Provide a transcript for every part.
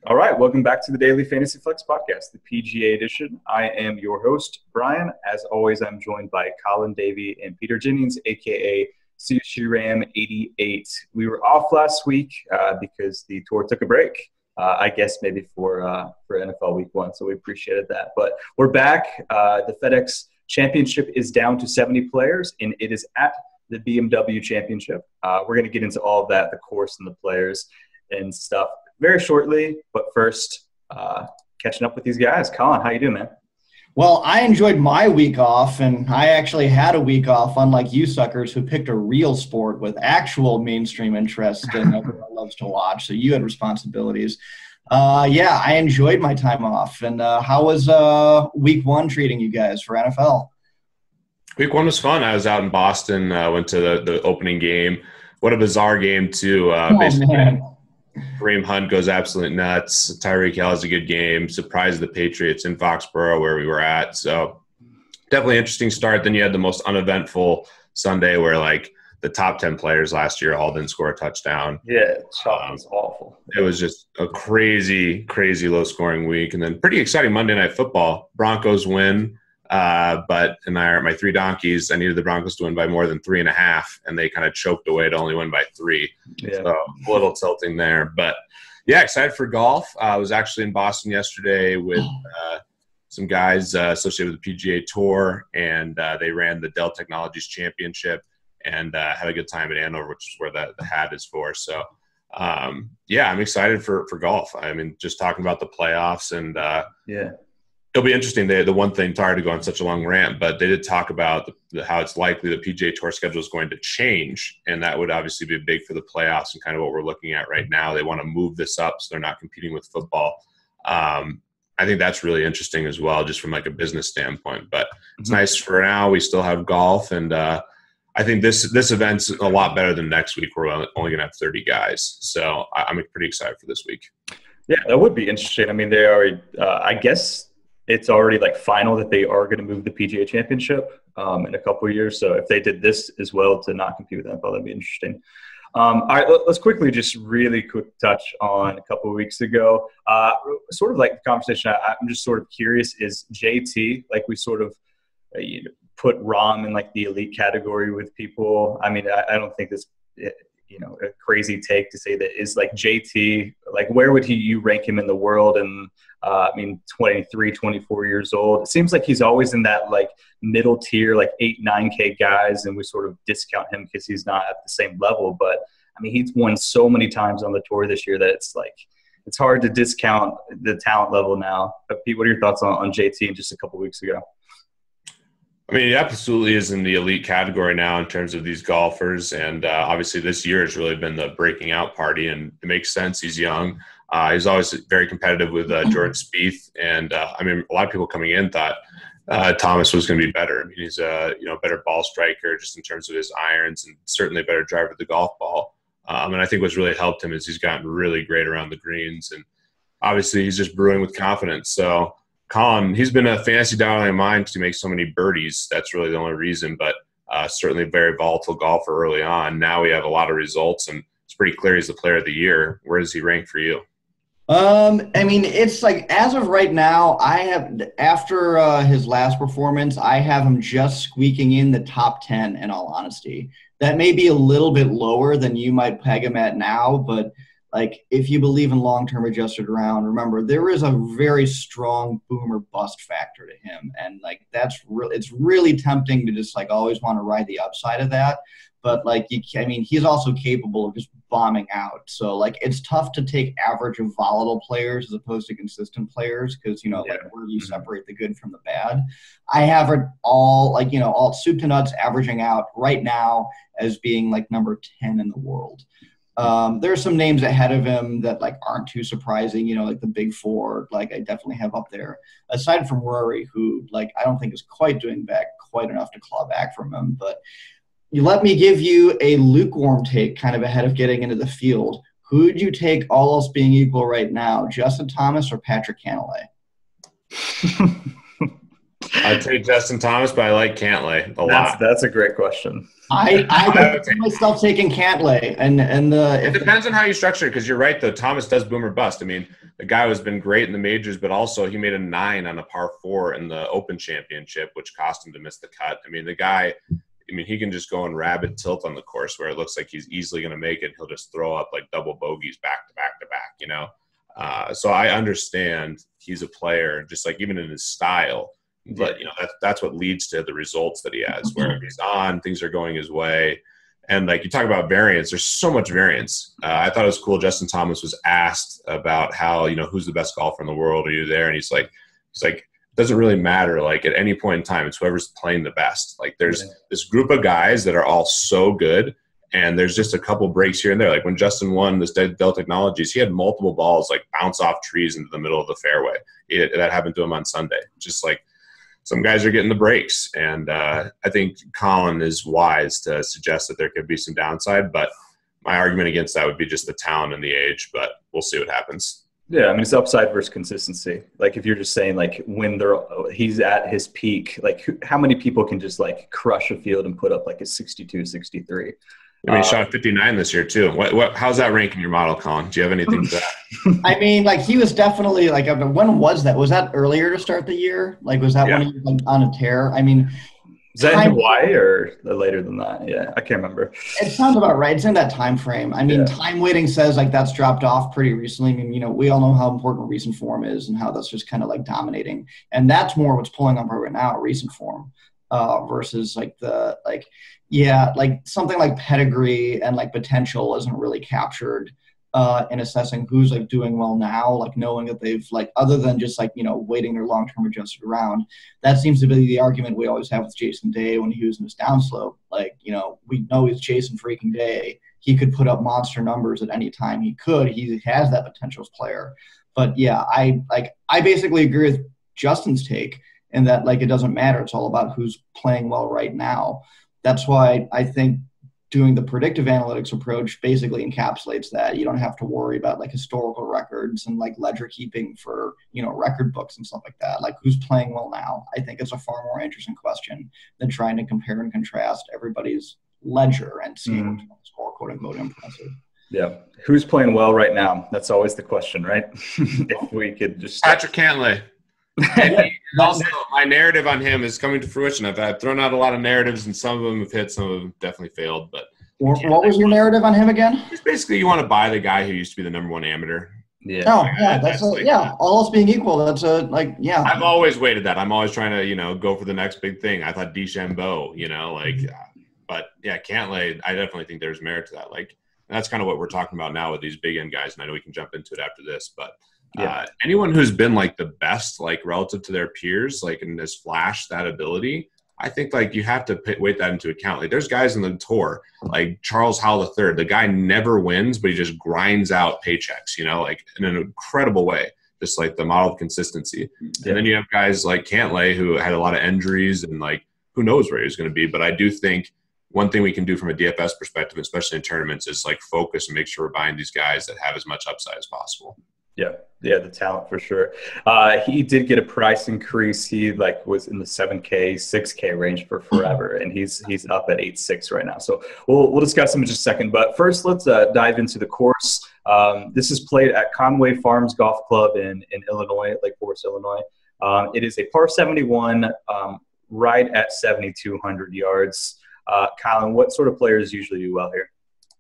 All right, welcome back to the Daily Fantasy Flex Podcast, the PGA edition. I am your host, Bryan. As always, I'm joined by Colin, Davey, and Peter Jennings, aka Ram 88. We were off last week because the tour took a break. I guess maybe for NFL Week 1, so we appreciated that. But we're back. The FedEx Championship is down to 70 players, and it is at the BMW Championship. We're going to get into all of that, the course and the players and stuff, very shortly. But first, catching up with these guys. Colin, how you doing, man? Well, I enjoyed my week off, and I actually had a week off, unlike you suckers who picked a real sport with actual mainstream interest and everyone loves to watch. So you had responsibilities. Yeah, I enjoyed my time off. And how was week 1 treating you guys for NFL? Week 1 was fun. I was out in Boston, went to the opening game. What a bizarre game, too. Man. Kareem Hunt goes absolutely nuts. Tyreek Hill has a good game. Surprised the Patriots in Foxborough where we were at. So definitely interesting start. Then you had the most uneventful Sunday where like the top 10 players last year all didn't score a touchdown. Yeah, shot was awful. It was just a crazy, crazy low scoring week. And then pretty exciting Monday Night Football. Broncos win. But in my 3 donkeys, I needed the Broncos to win by more than 3.5, and they kind of choked away to only win by 3. Yeah. So a little tilting there. But, yeah, excited for golf. I was actually in Boston yesterday with some guys associated with the PGA Tour, and they ran the Dell Technologies Championship and had a good time at Andover, which is where the hat is for. So, yeah, I'm excited for golf. I mean, just talking about the playoffs and yeah. It'll be interesting. The one thing, sorry to go on such a long rant, but they did talk about how it's likely the PGA Tour schedule is going to change, and that would obviously be big for the playoffs and kind of what we're looking at right now. They want to move this up so they're not competing with football. I think that's really interesting as well, just from like a business standpoint. But it's nice for now. We still have golf, and I think this event's a lot better than next week. We're only going to have 30 guys, so I'm pretty excited for this week. Yeah, that would be interesting. I mean, they already, I guess – it's already like final that they are going to move the PGA Championship in a couple of years. So if they did this as well to not compete with NFL, that'd be interesting. All right, let's quickly just really quick touch on a couple of weeks ago. Sort of like the conversation I'm just sort of curious is JT, like we sort of put Rom in like the elite category with people. I mean, I don't think this a crazy take to say that is like JT, like where would you rank him in the world? And I mean, 23, 24 years old. It seems like he's always in that like middle tier, like 8, 9K guys. And we sort of discount him because he's not at the same level. But I mean, he's won so many times on the tour this year that it's like, it's hard to discount the talent level now. But Pete, what are your thoughts on JT just a couple of weeks ago? I mean, he absolutely is in the elite category now in terms of these golfers. And obviously this year has really been the breaking out party, and it makes sense. He's young. He's always very competitive with Jordan Spieth. And, I mean, a lot of people coming in thought Thomas was going to be better. I mean, he's a better ball striker just in terms of his irons, and certainly a better driver of the golf ball. And I think what's really helped him is he's gotten really great around the greens. And obviously he's just brewing with confidence. So, Colin, he's been a fantasy darling of mine because he makes so many birdies. That's really the only reason, but certainly a very volatile golfer early on. Now we have a lot of results, and it's pretty clear he's the player of the year. Where does he rank for you? I mean, it's like as of right now, I have after his last performance, I have him just squeaking in the top 10 in all honesty. That may be a little bit lower than you might peg him at now, but like, if you believe in long-term adjusted round, remember, there is a very strong boom or bust factor to him. And, like, it's really tempting to just, like, always want to ride the upside of that. But, like, he's also capable of just bombing out. So, like, it's tough to take average of volatile players as opposed to consistent players because, like, where do you separate the good from the bad? I have it all, like, all soup to nuts averaging out right now as being, like, number 10 in the world. There are some names ahead of him that like aren't too surprising, like the big 4, like I definitely have up there. Aside from Rory, who like I don't think is quite doing back quite enough to claw back from him. But you let me give you a lukewarm take kind of ahead of getting into the field. Who'd you take all else being equal right now, Justin Thomas or Patrick Cantlay? I'd take Justin Thomas, but I like Cantlay a lot. That's a great question. I could see myself taking Cantlay, it depends on how you structure it, because you're right though. Thomas does boom or bust. I mean, the guy has been great in the majors, but also he made a 9 on a par 4 in the Open Championship, which cost him to miss the cut. I mean, the guy, he can just go in rabid tilt on the course where it looks like he's easily going to make it. He'll just throw up like double bogeys back to back to back. So I understand he's a player, just like even in his style. But that's what leads to the results that he has. Where if he's on, things are going his way, and like you talk about variance, there's so much variance. I thought it was cool. Justin Thomas was asked about how who's the best golfer in the world. Are you there? And he's like, it doesn't really matter. Like at any point in time, it's whoever's playing the best. Like there's this group of guys that are all so good, and there's just a couple breaks here and there. Like when Justin won this Dell Technologies, he had multiple balls like bounce off trees into the middle of the fairway. That happened to him on Sunday. Just like. Some guys are getting the breaks, and I think Colin is wise to suggest that there could be some downside, but my argument against that would be just the talent and the age, but we'll see what happens. Yeah, it's upside versus consistency. Like if you're just saying like when he's at his peak, like how many people can just like crush a field and put up like a 62, 63? He shot 59 this year too. How's that rank in your model, Colin? Do you have anything for that? Like he was definitely like, when was that? Was that earlier to start the year? Like, was that when he was on a tear? Is that in Hawaii or later than that? Yeah, I can't remember. It sounds about right. It's in that time frame. Time weighting says like that's dropped off pretty recently. We all know how important recent form is and how that's just kind of like dominating. And that's more what's pulling on right now, recent form, versus like something like pedigree and like potential isn't really captured in assessing who's like doing well now, like knowing that they've like, other than just like, waiting their long-term adjusted round. That seems to be the argument we always have with Jason Day when he was in his downslope. Like, we know he's Jason freaking Day. He could put up monster numbers at any time he could. He has that potential player. But yeah, I basically agree with Justin's take in that like, it doesn't matter. It's all about who's playing well right now. That's why I think doing the predictive analytics approach basically encapsulates that. You don't have to worry about like historical records and like ledger keeping for, record books and stuff like that. Like who's playing well now? I think it's a far more interesting question than trying to compare and contrast everybody's ledger and seeing which one's more quote unquote impressive. Yeah. Who's playing well right now? That's always the question, right? If we could just Patrick Cantlay. And also, my narrative on him is coming to fruition. I've thrown out a lot of narratives, and some of them have hit, some of them definitely failed. But what was your narrative on him again? It's basically you want to buy the guy who used to be the #1 amateur. Yeah. Oh, yeah. That's all else being equal. That's I've always weighted that. I'm always trying to, go for the next big thing. I thought DeChambeau, but yeah, Cantlay. I definitely think there's merit to that. Like, that's kind of what we're talking about now with these big end guys, and I know we can jump into it after this, but. Anyone who's been like the best, like relative to their peers, like and has flashed that ability, I think like you have to weight that into account. Like there's guys in the tour, like Charles Howell III. The guy never wins, but he just grinds out paychecks, like in an incredible way, just like the model of consistency. Yeah. And then you have guys like Cantlay who had a lot of injuries and like who knows where he's going to be. But I do think one thing we can do from a DFS perspective, especially in tournaments, is like focus and make sure we're buying these guys that have as much upside as possible. Yeah, the talent for sure. He did get a price increase. He was in the 7K, 6K range for forever, and he's up at 8.6 right now. So we'll discuss him in just a second. But first, let's dive into the course. This is played at Conway Farms Golf Club in Illinois, Lake Forest, Illinois. It is a par 71, right at 7,200 yards. Colin, what sort of players usually do well here?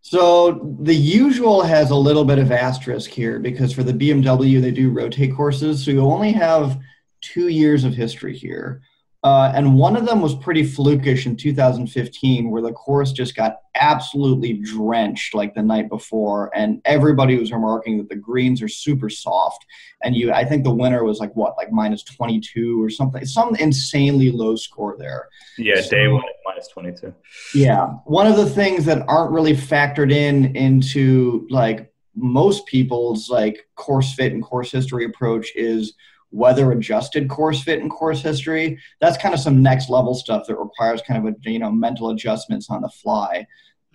So the usual has a little bit of asterisk here because for the BMW, they do rotate courses. So you only have 2 years of history here. And one of them was pretty flukish in 2015 where the course just got absolutely drenched like the night before. And everybody was remarking that the greens are super soft. And I think the winner was like minus 22 or something, some insanely low score there. Yeah, day one at minus 22. Yeah. One of the things that aren't really factored into like most people's like course fit and course history approach is weather adjusted course fit and course history. That's kind of some next level stuff that requires kind of a, mental adjustments on the fly.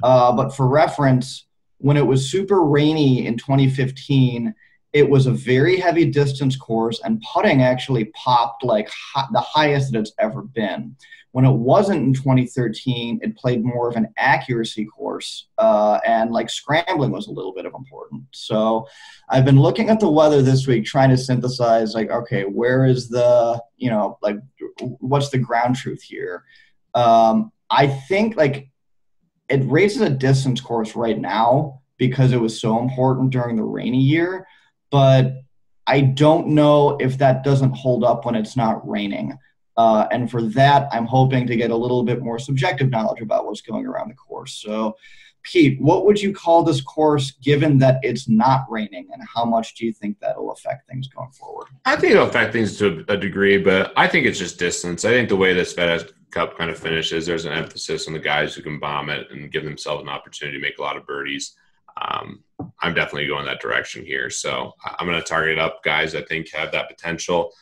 But for reference, when it was super rainy in 2015, it was a very heavy distance course, and putting actually popped like the highest that it's ever been. When it wasn't in 2013, it played more of an accuracy course, and like scrambling was a little bit of important. So I've been looking at the weather this week, trying to synthesize like, okay, where is the, like what's the ground truth here? I think like it raises a distance course right now because it was so important during the rainy year, but I don't know if that doesn't hold up when it's not raining. And for that, I'm hoping to get a little bit more subjective knowledge about what's going around the course. So, Pete, what would you call this course given that it's not raining, and how much do you think that'll affect things going forward? I think it'll affect things to a degree, but I think it's just distance. I think the way this FedEx Cup kind of finishes, there's an emphasis on the guys who can bomb it and give themselves an opportunity to make a lot of birdies. I'm definitely going that direction here. So I'm going to target up guys I think have that potential.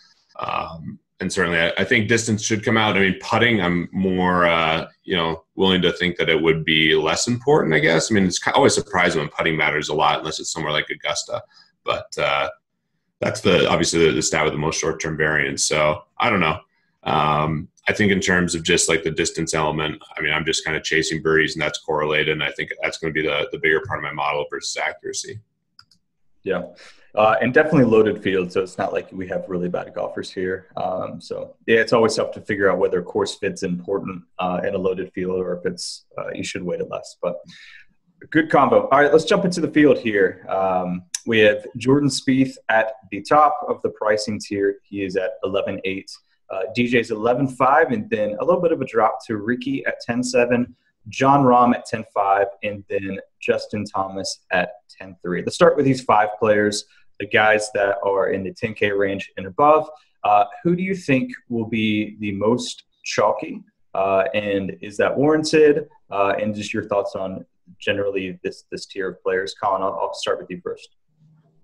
And certainly I think distance should come out. I mean, putting, I'm more, willing to think that it would be less important, I guess. I mean, it's always surprising when putting matters a lot, unless it's somewhere like Augusta. But that's obviously the stat with the most short-term variance. So I don't know. I think in terms of just like the distance element, I mean, I'm just kind of chasing birdies, and that's correlated. And I think that's going to be the bigger part of my model versus accuracy. Yeah. And definitely loaded field, so it's not like we have really bad golfers here. So, yeah, it's always tough to figure out whether course fit's important in a loaded field, or if it's you should weight it less. But good combo. All right, let's jump into the field here. We have Jordan Spieth at the top of the pricing tier. He is at 11.8. DJ's 11.5, and then a little bit of a drop to Ricky at 10.7. John Rahm at 10.5, and then Justin Thomas at 10.3. Let's start with these 5 players, the guys that are in the 10K range and above. Who do you think will be the most chalky, and is that warranted? And just your thoughts on generally this tier of players. Colin, I'll start with you first.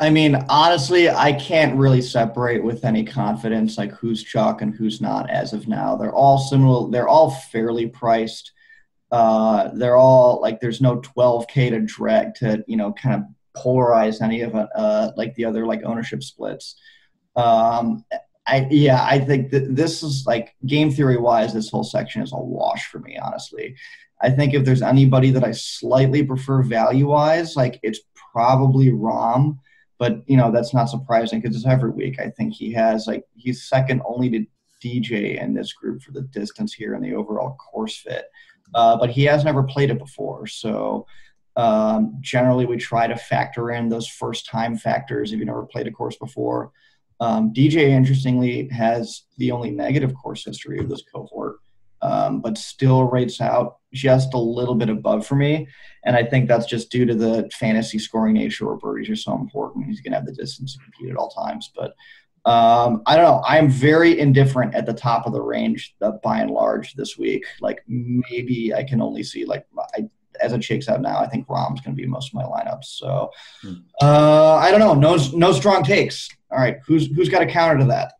I mean, honestly, I can't really separate with any confidence like who's chalk and who's not as of now. They're all similar. They're all fairly priced. They're all like, there's no 12K to drag to, kind of polarize any of it, like the other like ownership splits. I think that this is like game theory wise, this whole section is a wash for me, honestly. I think if there's anybody that I slightly prefer value wise, like it's probably Rahm, but that's not surprising because it's every week. I think he's second only to DJ in this group for the distance here and the overall course fit. But he has never played it before. So generally we try to factor in those first time factors if you never played a course before. DJ, interestingly, has the only negative course history of this cohort, but still rates out just a little bit above for me. And I think that's just due to the fantasy scoring nature where birdies are so important. He's going to have the distance to compete at all times. But I don't know. I'm very indifferent at the top of the range by and large this week. Like maybe I can only see as it shakes out now, I think Rahm's going to be most of my lineups. So I don't know. No strong takes. All right. Who's got a counter to that?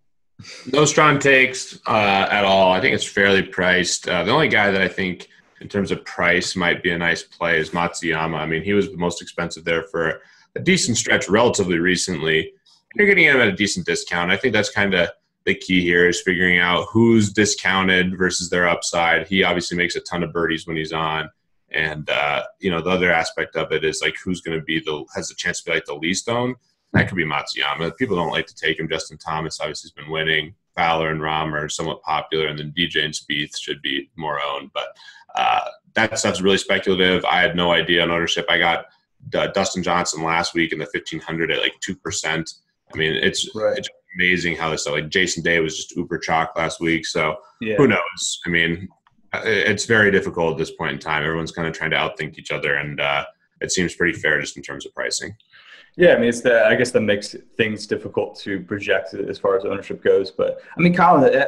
No strong takes at all. I think it's fairly priced. The only guy that I think in terms of price might be a nice play is Matsuyama. I mean, he was the most expensive there for a decent stretch relatively recently. You're getting him at a decent discount. I think that's kind of the key here is figuring out who's discounted versus their upside. He obviously makes a ton of birdies when he's on. And, the other aspect of it is like who's going to be has a chance to be like the least owned. That could be Matsuyama. People don't like to take him. Justin Thomas obviously has been winning. Fowler and Rahm are somewhat popular, and then DJ and Spieth should be more owned. But that stuff's really speculative. I had no idea on ownership. I got Dustin Johnson last week in the 1,500 at like 2%. I mean, it's amazing how this stuff. Like Jason Day was just uber chalk last week. So Who knows? I mean, it's very difficult at this point in time. Everyone's kind of trying to outthink each other, and it seems pretty fair just in terms of pricing. Yeah, I mean, I guess that makes things difficult to project as far as ownership goes. But I mean, Colin,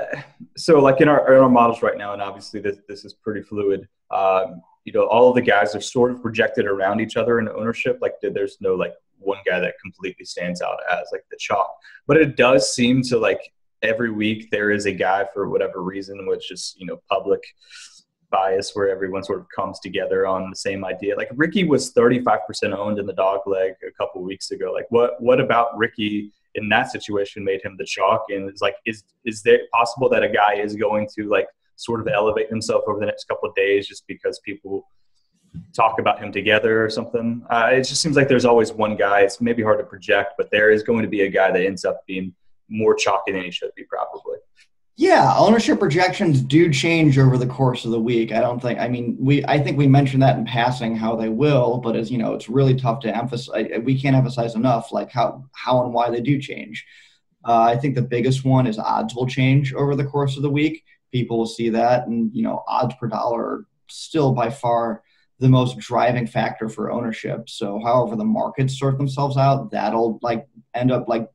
so like in our models right now, and obviously this is pretty fluid. All of the guys are sort of projected around each other in ownership. Like there's no like one guy that completely stands out as like the chalk. But it does seem to like every week there is a guy for whatever reason, which is public bias where everyone sort of comes together on the same idea. Like Ricky was 35% owned in the dog leg a couple of weeks ago. Like what about Ricky in that situation made him the chalk? And it's like, is there possible that a guy is going to like sort of elevate himself over the next couple of days just because people talk about him together or something? It just seems like there's always one guy. It's maybe hard to project, but there is going to be a guy that ends up being more chalky than he should be probably. Yeah, ownership projections do change over the course of the week. I think we mentioned that in passing how they will, but as you know, it's really tough to emphasize. We can't emphasize enough like how and why they do change. I think the biggest one is odds will change over the course of the week. People will see that, and odds per dollar are still by far the most driving factor for ownership. So however the markets sort themselves out, that'll like end up like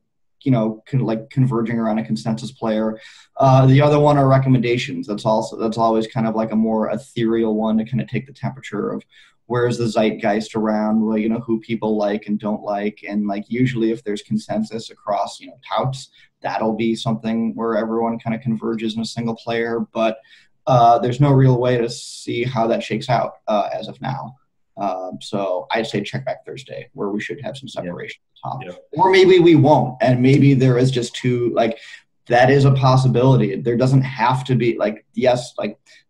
converging around a consensus player. The other one are recommendations. That's always kind of like a more ethereal one to kind of take the temperature of where's the zeitgeist around, who people like and don't like. And like usually if there's consensus across, touts, that'll be something where everyone kind of converges in a single player. But there's no real way to see how that shakes out as of now. So I'd say check back Thursday where we should have some separation at the top. Yeah. Or maybe we won't. And maybe there is just that is a possibility. There doesn't have to be yes,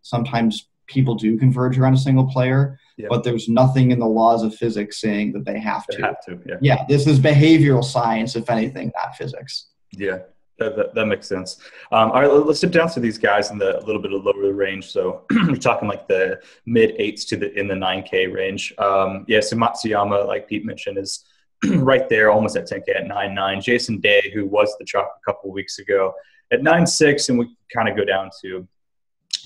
sometimes people do converge around a single player, but there's nothing in the laws of physics saying that they have to. Yeah, this is behavioral science, if anything, not physics. Yeah. That makes sense. All right, let's dip down to these guys in the little bit of lower range. So we're talking like the mid 8s in the 9K range. So Matsuyama, like Pete mentioned, is right there, almost at 10K at 9.9. Jason Day, who was the chalk a couple of weeks ago, at 9.6, and we kind of go down to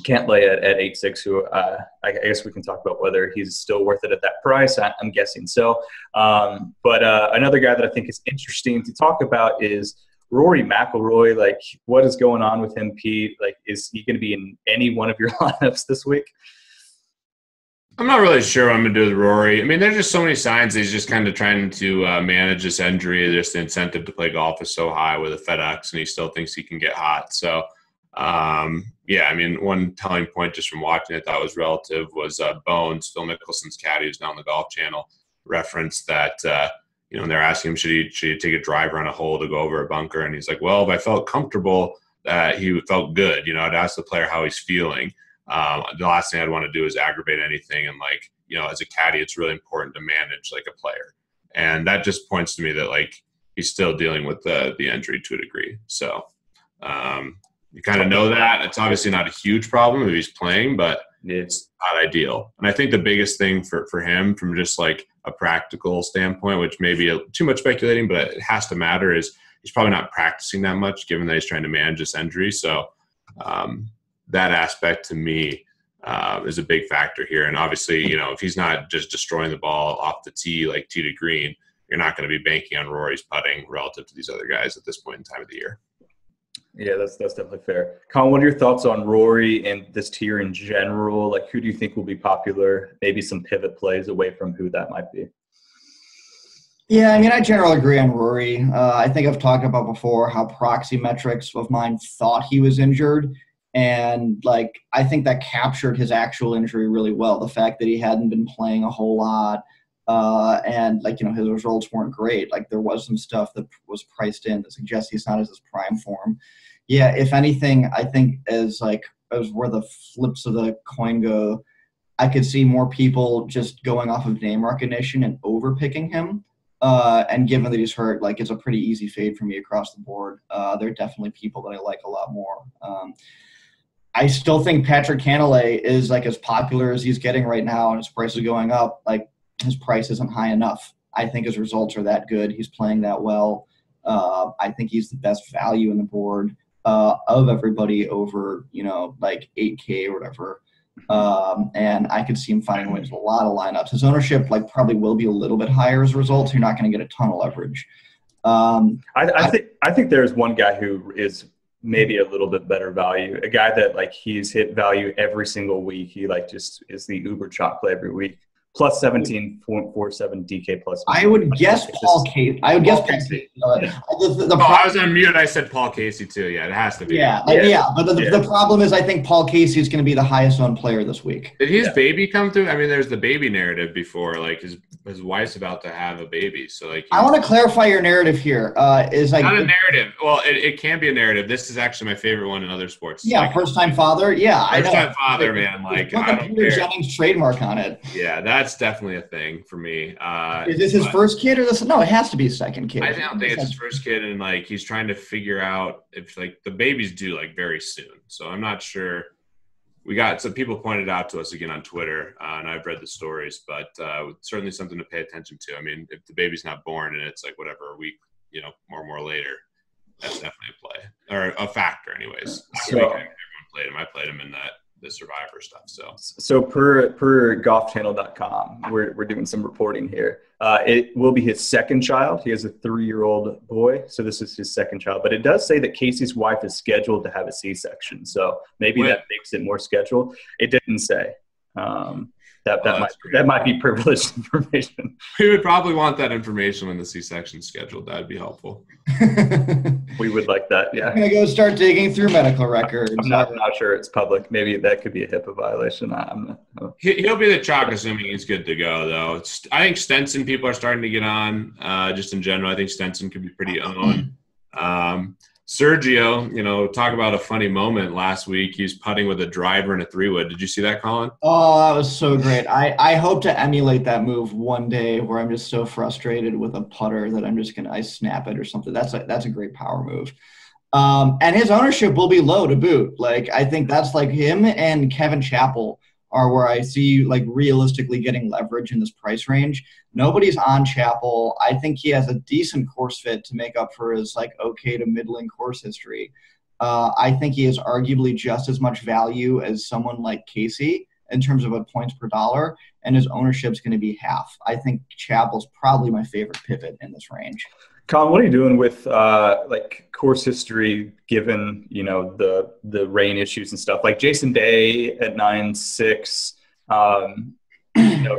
Cantlay at 8.6, who I guess we can talk about whether he's still worth it at that price. I'm guessing so. But another guy that I think is interesting to talk about is Rory McIlroy. Like, what is going on with him, Pete? Like, is he going to be in any one of your lineups this week? I'm not really sure what I'm going to do with Rory. I mean, there's just so many signs he's just kind of trying to manage this injury. Just the incentive to play golf is so high with a FedEx, and he still thinks he can get hot. So, one telling point just from watching it that was relative was Bones, Phil Mickelson's caddy, who's now on the Golf Channel, referenced that they're asking him, should he take a driver on a hole to go over a bunker? And he's like, well, if I felt comfortable, he felt good. I'd ask the player how he's feeling. The last thing I'd want to do is aggravate anything. And as a caddy, it's really important to manage like a player. And that just points to me that he's still dealing with the injury to a degree. So you kind of know that. It's obviously not a huge problem if he's playing, but it's not ideal. And I think the biggest thing for him from just like a practical standpoint, which may be too much speculating, but it has to matter, is he's probably not practicing that much given that he's trying to manage this injury. So that aspect to me is a big factor here. And obviously, if he's not just destroying the ball off the tee, like tee to green, you're not going to be banking on Rory's putting relative to these other guys at this point in time of the year. Yeah, that's definitely fair. Colin, what are your thoughts on Rory and this tier in general? Like, who do you think will be popular? Maybe some pivot plays away from who that might be. Yeah, I generally agree on Rory. I think I've talked about before how proxy metrics of mine thought he was injured. And, I think that captured his actual injury really well. The fact that he hadn't been playing a whole lot and, his results weren't great. There was some stuff that was priced in that suggests he's not at his prime form. Yeah, if anything, I think as where the flips of the coin go, I could see more people just going off of name recognition and overpicking him. And given that he's hurt, it's a pretty easy fade for me across the board. There are definitely people that I like a lot more. I still think Patrick Cantlay is as popular as he's getting right now, and his price is going up. His price isn't high enough. I think his results are that good. He's playing that well. I think he's the best value in the board of everybody over, 8K or whatever. And I could see him finding ways a lot of lineups. His ownership probably will be a little bit higher as a result. So you're not going to get a ton of leverage. I think there's one guy who is maybe a little bit better value. A guy that he's hit value every single week. He just is the uber chalk play every week. plus 17.47 DK plus. I would guess Paul Casey. I would guess Paul Casey. I was on mute. I said Paul Casey too. Yeah, it has to be. Yeah. But the problem is, I think Paul Casey is going to be the highest owned player this week. Did his baby come through? I mean, there's the baby narrative before. Like his wife's about to have a baby, so like. I want to clarify your narrative here. Is like not a narrative. Well, it can be a narrative. This is actually my favorite one in other sports. Yeah, like, first time father. Yeah, first time father, man. Like put the Peter Jennings trademark on it. Yeah, that's definitely a thing for me. Is this his first kid or this? No, it has to be his second kid. I don't think it's his first kid, and like he's trying to figure out if like the baby's due like very soon. So I'm not sure. We got some people pointed out to us again on Twitter, and I've read the stories, but certainly something to pay attention to. I mean, if the baby's not born and it's like whatever a week, more later, that's definitely a play or a factor, anyways. So, everyone played him. I played him in the Survivor stuff. So per golfchannel.com, we're doing some reporting here. It will be his second child. He has a 3-year-old boy, so this is his second child. But it does say that Casey's wife is scheduled to have a C-section, so maybe that makes it more scheduled. It didn't say. That might be privileged information. We would probably want that information when the C-section's scheduled. That'd be helpful. We would like that, yeah. I'm going to go start digging through medical records. I'm not sure it's public. Maybe that could be a HIPAA violation. He'll be the chalk, assuming he's good to go, though. I think Stenson people are starting to get on, just in general. I think Stenson could be pretty owned. Sergio, talk about a funny moment last week. He was putting with a driver and a 3-wood. Did you see that, Colin? Oh, that was so great. I hope to emulate that move one day where I'm just so frustrated with a putter that I'm just I snap it or something. That's a great power move. And his ownership will be low to boot. Like, I think that's like him and Kevin Chappell are where I see like realistically getting leverage in this price range. Nobody's on Chappell. I think he has a decent course fit to make up for his like okay to middling course history. I think he has arguably just as much value as someone like Casey in terms of a points per dollar, and his ownership's going to be half. I think Chappell's probably my favorite pivot in this range. Colin, what are you doing with like course history, given the rain issues and stuff? Like Jason Day at 9.6,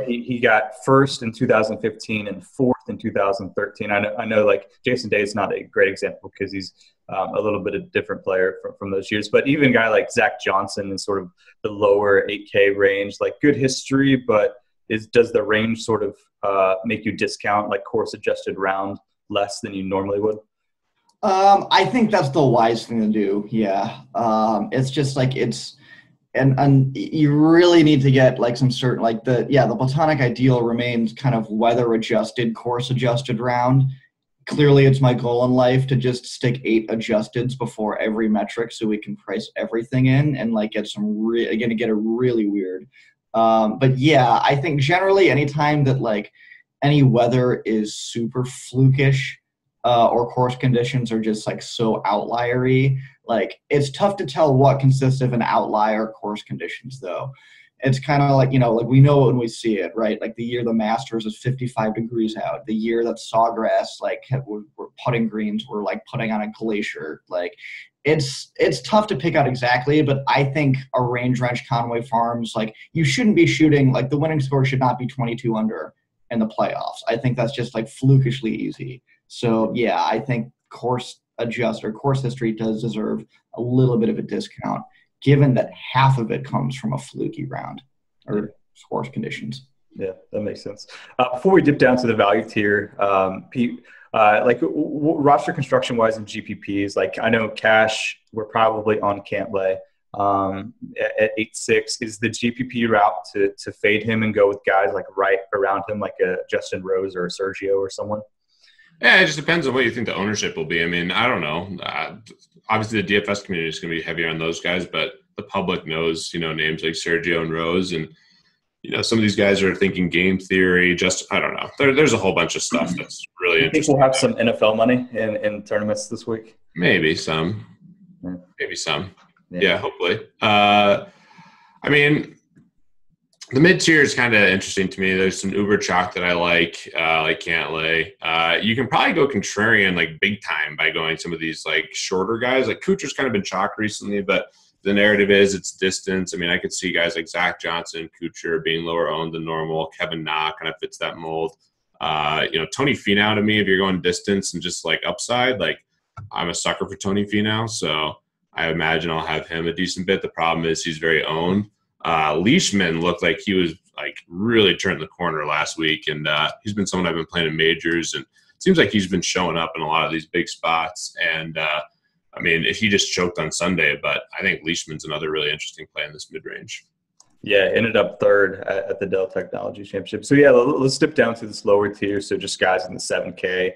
he got first in 2015 and fourth in 2013. I know like Jason Day is not a great example because he's a little bit of a different player from those years. But even a guy like Zach Johnson in sort of the lower 8K range, like good history, but does the range sort of make you discount like course adjusted round less than you normally would? I think that's the wise thing to do. Yeah. It's just like and you really need to get like some certain like the platonic ideal remains kind of weather adjusted, course adjusted round. Clearly it's my goal in life to just stick 8 adjusteds before every metric so we can price everything in and like get it really weird. But yeah, I think generally anytime that like any weather is super flukish or course conditions are just like so outliery, like it's tough to tell what consists of an outlier course conditions though. It's kind of like, like we know when we see it, right? Like the year the Masters is 55 degrees out, the year that Sawgrass, like we're putting greens, we're like putting on a glacier. Like it's tough to pick out exactly, but I think a range wrench Conway Farms, like you shouldn't be shooting, like the winning score should not be 22 under in the playoffs. I think that's just like flukishly easy. So yeah, I think course history does deserve a little bit of a discount, given that half of it comes from a fluky round or course conditions. Yeah, that makes sense. Before we dip down to the value tier, Pete, like roster construction wise in GPPs, like I know cash, we're probably on Cantlay. At 8.6, is the GPP route to fade him and go with guys like right around him, like a Justin Rose or a Sergio or someone? Yeah, it just depends on what you think the ownership will be. I mean, I don't know. Obviously, the DFS community is going to be heavier on those guys, but the public knows, names like Sergio and Rose, and some of these guys are thinking game theory. Just I don't know. There's a whole bunch of stuff that's really interesting. Think we'll have some NFL money in tournaments this week? Maybe some. Yeah. Maybe some. Yeah, hopefully. I mean, the mid-tier is kind of interesting to me. There's some uber chalk that I like Cantlay. You can probably go contrarian, like big time, by going some of these like shorter guys. Like Kuchar's kind of been chalk recently, but the narrative is it's distance. I mean, I could see guys like Zach Johnson, Kuchar being lower owned than normal. Kevin Na kind of fits that mold. Tony Finau to me, if you're going distance and just like upside, like I'm a sucker for Tony Finau. So I imagine I'll have him a decent bit. The problem is he's very owned. Leishman looked like he was like really turned the corner last week. And he's been someone I've been playing in majors, and it seems like he's been showing up in a lot of these big spots. And I mean, he just choked on Sunday, but I think Leishman's another really interesting play in this mid-range. Yeah, ended up third at the Dell Technology Championship. So, yeah, let's dip down to this lower tier. So just guys in the 7K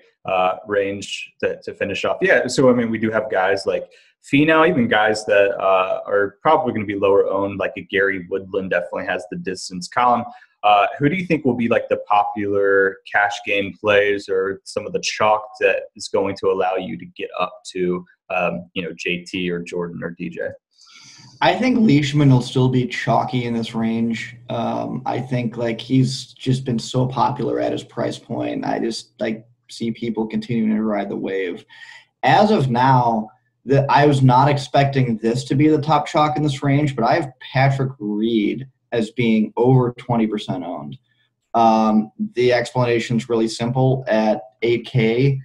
range to finish off. Yeah, so, I mean, we do have guys like Finau, even guys that are probably going to be lower owned, like a Gary Woodland definitely has the distance. Colin, who do you think will be like the popular cash game plays or some of the chalk that is going to allow you to get up to, JT or Jordan or DJ? I think Leishman will still be chalky in this range. I think like he's just been so popular at his price point. I just like see people continuing to ride the wave. As of now, I was not expecting this to be the top chalk in this range, but I have Patrick Reed as being over 20% owned. The explanation is really simple. At 8K,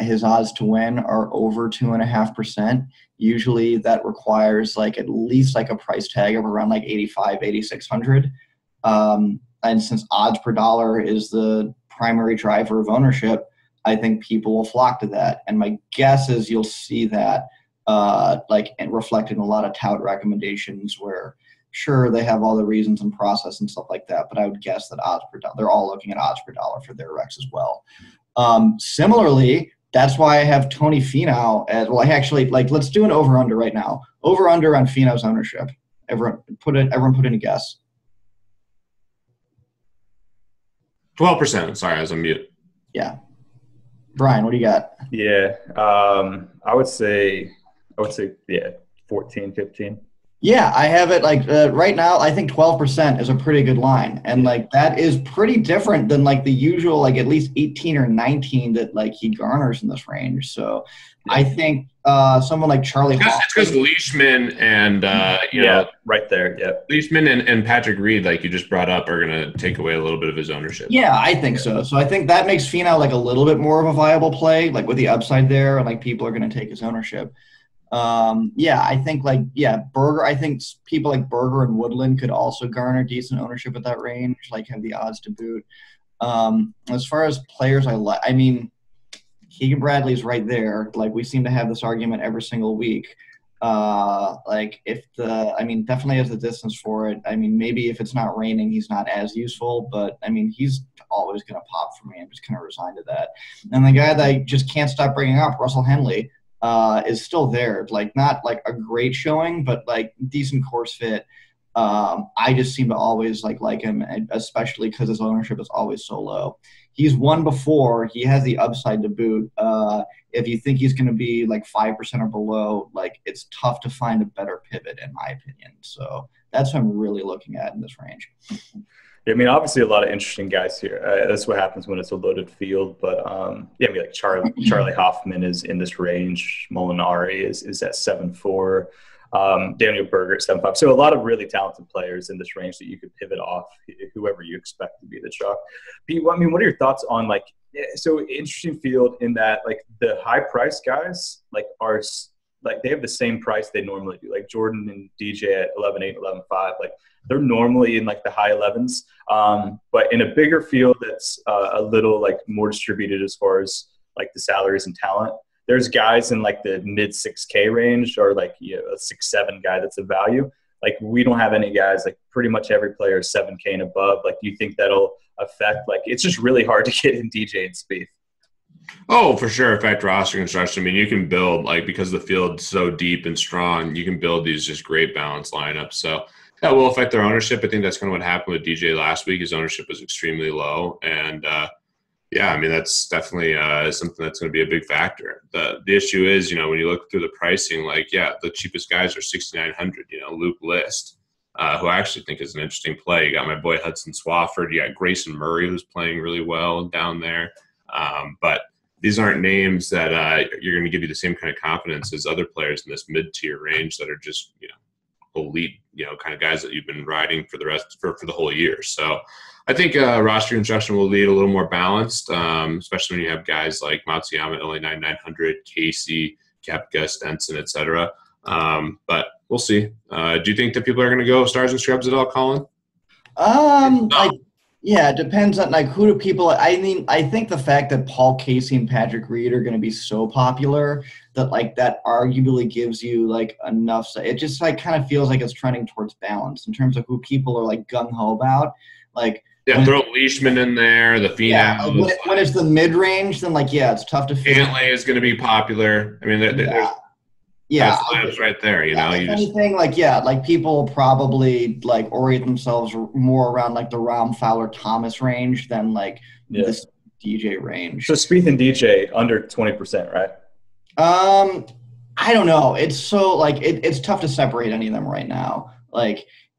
his odds to win are over 2.5%. Usually that requires like at least like a price tag of around like 8,600. And since odds per dollar is the primary driver of ownership, I think people will flock to that. And my guess is you'll see that reflected in a lot of tout recommendations where sure they have all the reasons and process and stuff like that, but I would guess that odds per dollar, they're all looking at odds per dollar for their recs as well. Similarly, that's why I have Tony Finau as well. Actually, like let's do an over/under right now. Over/under on Finau's ownership. Everyone put in a guess. 12%. Sorry, I was on mute. Yeah. Bryan, what do you got? Yeah, I would say 14, 15. Yeah, I have it like right now. I think 12% is a pretty good line, and like that is pretty different than like the usual like at least 18 or 19 that like he garners in this range. So I think someone like Charlie. It's because Leishman and right there. Yeah, Leishman and Patrick Reed, like you just brought up, are going to take away a little bit of his ownership. Yeah, I think so. So I think that makes Finau like a little bit more of a viable play, like with the upside there, and like people are going to take his ownership. I think Berger. I think people like Berger and Woodland could also garner decent ownership at that range, like have the odds to boot. As far as players I like, I mean, Keegan Bradley's right there. Like we seem to have this argument every single week. Definitely has the distance for it. I mean, maybe if it's not raining, he's not as useful, but I mean, he's always going to pop for me. I'm just kind of resigned to that. And the guy that I just can't stop bringing up, Russell Henley, is still there. Like not like a great showing, but like decent course fit. I just seem to always like him, especially because his ownership is always so low. He's won before. He has the upside to boot. If you think he's going to be like 5% or below, like it's tough to find a better pivot in my opinion. So that's what I'm really looking at in this range. I mean, obviously a lot of interesting guys here. That's what happens when it's a loaded field. But, like Charlie Hoffman is in this range. Molinari is at 7.4. Daniel Berger at 7.5. So a lot of really talented players in this range that you could pivot off whoever you expect to be the chalk. Pete, I mean, what are your thoughts on so interesting field in that like the high price guys are like they have the same price they normally do. Like Jordan and DJ at 11.8, 11.5. Like they're normally in like the high 11s. But in a bigger field that's a little like more distributed as far as like the salaries and talent, there's guys in like the mid 6K range or like a 6-7 guy that's a value. Like we don't have any guys, like pretty much every player is 7K and above. Like do you think that'll affect, like it's just really hard to get in DJ and Spieth? Oh, for sure. Affect roster construction. I mean, you can build because the field's so deep and strong, you can build these just great balanced lineups. So that will affect their ownership. I think that's kind of what happened with DJ last week. His ownership was extremely low. And I mean, that's definitely something that's going to be a big factor. The issue is, when you look through the pricing, the cheapest guys are 6,900, Luke List, who I actually think is an interesting play. You got my boy Hudson Swafford. You got Grayson Murray, who's playing really well down there. But these aren't names that you're going to give you the same kind of confidence as other players in this mid-tier range that are just, elite, kind of guys that you've been riding for the whole year. So I think roster construction will lead a little more balanced, especially when you have guys like Matsuyama, LA 9900, Casey, Koepka, Stenson, etc. But we'll see. Do you think that people are going to go Stars and Scrubs at all, Colin? Yeah, it depends on who do people. I mean, I think the fact that Paul Casey and Patrick Reed are going to be so popular that that arguably gives you enough. It just kind of feels like it's trending towards balance in terms of who people are gung ho about. Throw Leishman in there, the Finau. Yeah, when it's the mid range, then it's tough to figure. Cantlay is going to be popular. I mean, that's right there. Anything people probably orient themselves more around the Rahm, Fowler, Thomas range than this DJ range. So Spieth and DJ under 20%, right? I don't know. It's so it's tough to separate any of them right now.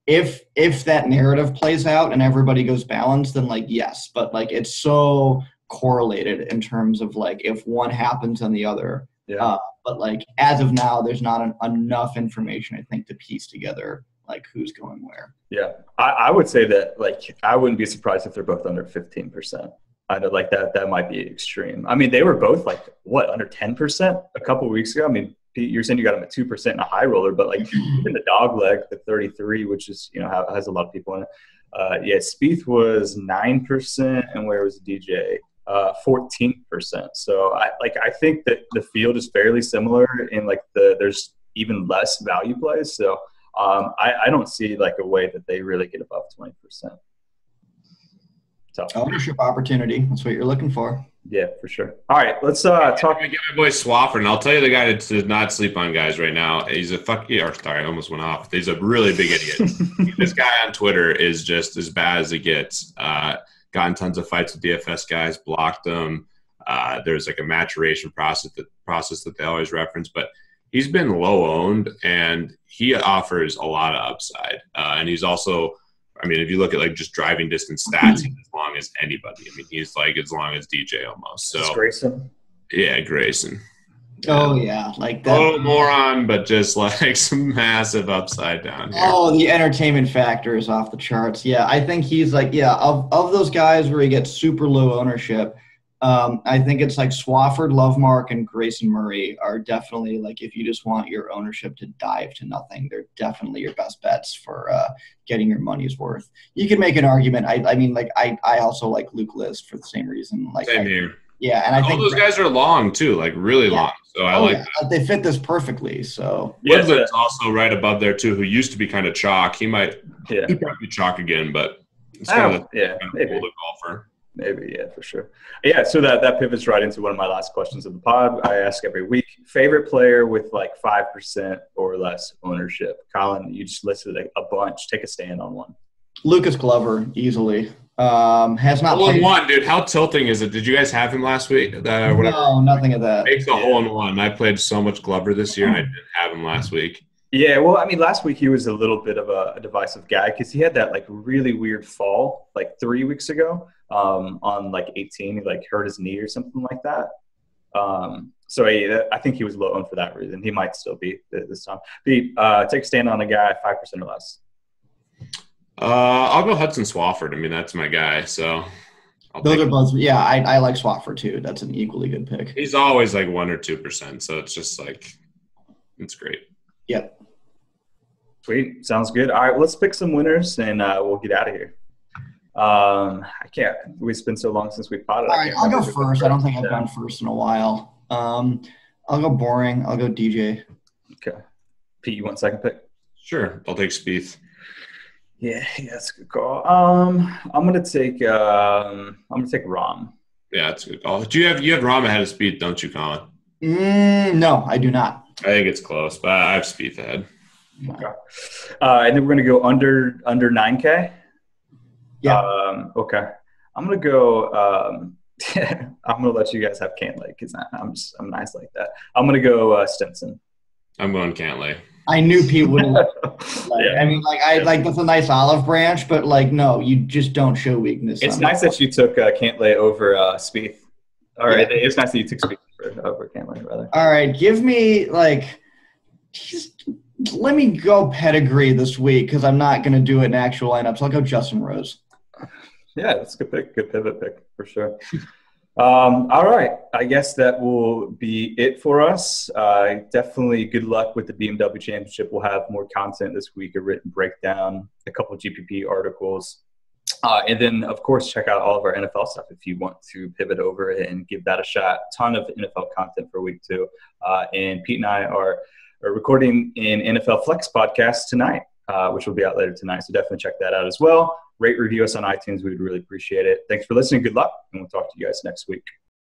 If that narrative plays out and everybody goes balanced, then yes, but it's so correlated in terms of if one happens and the other. Yeah. But as of now, there's not enough information I think to piece together who's going where. Yeah, I would say that I wouldn't be surprised if they're both under 15%. I know that might be extreme. I mean, they were both under 10% a couple of weeks ago. I mean, Pete, you're saying you got them at 2% in a high roller, but in the dog leg, the 33, which is has a lot of people in it. Spieth was 9%, and where was DJ? 14%. So I think that the field is fairly similar in there's even less value plays. So I don't see a way that they really get above 20%. Tough. Ownership opportunity. That's what you're looking for. Yeah, for sure. All right, let's talk. I'm gonna get my boy Swafford, and I'll tell you the guy to not sleep on guys right now. He's a sorry, I almost went off. He's a really big idiot. This guy on Twitter is just as bad as it gets. Gotten tons of fights with DFS guys, blocked them. There's a maturation process that they always reference, but he's been low owned and he offers a lot of upside. And he's also, I mean, if you look at just driving distance stats, he's as long as anybody. I mean, he's as long as DJ almost. So Grayson. Yeah, Grayson. Oh yeah, that. Oh, moron, but just some massive upside down here. Oh, the entertainment factor is off the charts. Yeah, I think he's of those guys where he gets super low ownership. I think it's Swafford, Lovemark, and Grayson Murray are definitely if you just want your ownership to dive to nothing, they're definitely your best bets for getting your money's worth. You can make an argument. I also like Luke List for the same reason. Same here. Yeah, and I think those guys are long too, really long. So I like that. They fit this perfectly. So Woodland's also right above there too, who used to be kind of chalk. He might be chalk again, but it's kind of maybe older golfer. Maybe, yeah, for sure. Yeah, so that pivots right into one of my last questions of the pod. I ask every week, favorite player with 5% or less ownership. Colin, you just listed a bunch. Take a stand on one. Lucas Glover, easily. Has not hole in one, dude. How tilting is it? Did you guys have him last week? No, nothing of that. Makes a hole in one. I played so much Glover this year, and I didn't have him last week. Yeah, well, I mean, last week he was a little bit of a divisive guy because he had that really weird fall 3 weeks ago on 18. He hurt his knee or something like that. So I think he was low owned for that reason. He might still be this time. Take a stand on a guy 5% or less. I'll go Hudson Swafford. I mean, that's my guy. So those are both. Yeah, I like Swafford too. That's an equally good pick. He's always 1 or 2%. So it's just it's great. Yep. Sweet. Sounds good. All right, let's pick some winners and we'll get out of here. I can't. It's been so long since we potted. All right, I'll go first. I don't think I've gone first in a while. I'll go boring. I'll go DJ. Okay. Pete, you want second pick? Sure. I'll take Spieth. Yeah, that's a good call. I'm gonna take Rahm. Yeah, that's a good call. You have Rahm ahead of Spieth, don't you, Colin? No, I do not. I think it's close, but I have Spieth ahead. Okay. And then we're gonna go under 9K. Yeah. Okay. I'm gonna go. I'm gonna let you guys have Cantlay because I'm nice like that. I'm gonna go Stenson. I'm going Cantlay. I knew Pete would. Yeah. I mean, that's a nice olive branch, but no, you just don't show weakness. It's nice that you took Cantlay over Spieth. All right, yeah. It's nice that you took Spieth over Cantlay, rather. All right, give me Let me go pedigree this week because I'm not going to do it in actual lineups. I'll go Justin Rose. Yeah, that's a good pick. Good pivot pick for sure. All right. I guess that will be it for us. Definitely good luck with the BMW Championship. We'll have more content this week, a written breakdown, a couple of GPP articles. And then, of course, check out all of our NFL stuff if you want to pivot over and give that a shot. Ton of NFL content for week 2. And Pete and I are recording an NFL Flex podcast tonight, which will be out later tonight. So definitely check that out as well. Rate, review us on iTunes. We would really appreciate it. Thanks for listening. Good luck. And we'll talk to you guys next week.